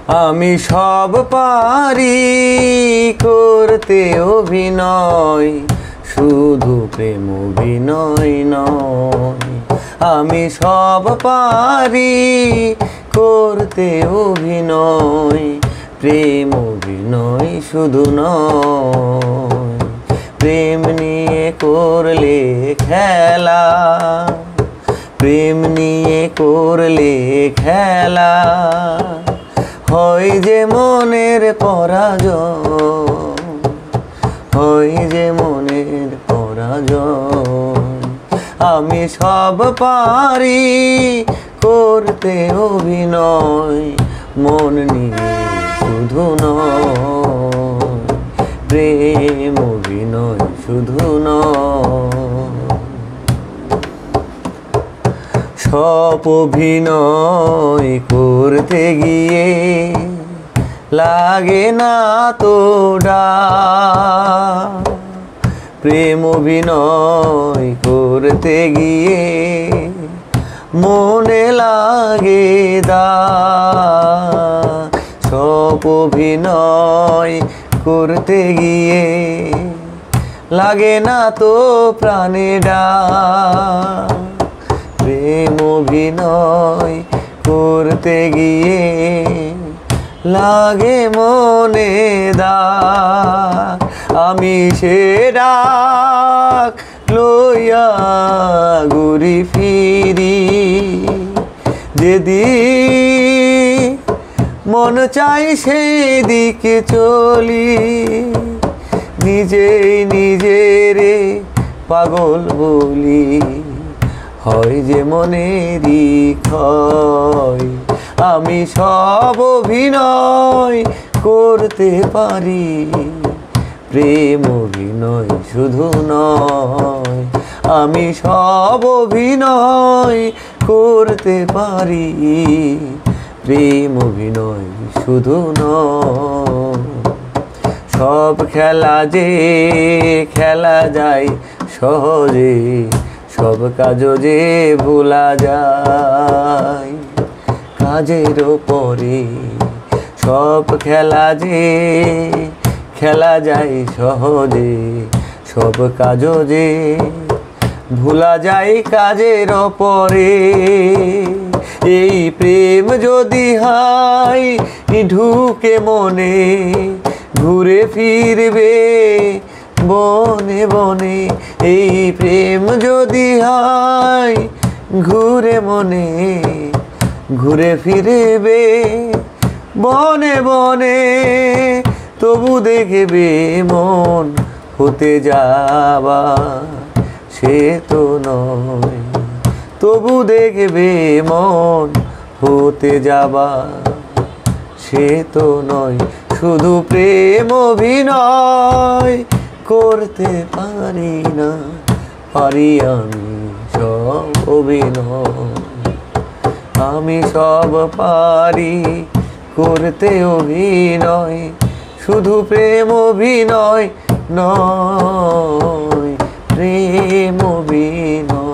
আমি সব পারি করতে অভিনয়, শুধু প্রেম অভিনয় নয়। আমি সব পারি করতে অভিনয়, প্রেম অভিনয় শুধু নয়। প্রেম নিয়ে করলে খেলা, প্রেম নিয়ে করলে খেলা, হয় যে মনের পরাজয়, হয় যে মনের পরাজয়। আমি সব পারি করতে অভিনয়, মন নিয়ে শুধু নয়, প্রেম অভিনয় শুধু নয়। সব অভিনয় করতে গিয়ে লাগে না তো ডাক, প্রেম অভিনয় করতে গিয়ে মনে লাগে দাগ। সব অভিনয় করতে গিয়ে লাগে না তো প্রাণে ডাক, প্রেম অভিনয় করতে গিয়ে লাগে মনে দাগ। আমি সে ডাক লইয়া ঘুরি ফিরি, যেদিক মন চাই সেই দিকে চলি, নিজেই নিজেরে পাগল বলি, হয় যে মনেরই ক্ষয়। আমি সব অভিনয় করতে পারি, প্রেম অভিনয় শুধু নয়। আমি সব অভিনয় করতে পারি, প্রেম অভিনয় শুধু নয়। সব খেলা যে খেলা যায় সহজে, সব কাজও যে ভোলা যায় কাজের পরে। সব খেলা যে খেলা যায় সহজে, সব কাজও যে ভোলা যায় কাজের পরে। এই প্রেম যদি হয় ঢুকে মনে, ঘুরে ফিরবে বনে বনে। এই প্রেম যদি হয় ঘুরে মনে, ঘুরে ফিরবে বনে বনে। তবু দেখবে মন হতে যাবা সে তো নয়, তবু দেখবে মন হতে যাবা সে তো নয়। শুধু প্রেম অভিনয় করতে পারি না, পারি আমি সব অভিনয়। আমি সব পারি করতে অভিনয়, শুধু প্রেম অভিনয় নয়, প্রেম অভিনয়।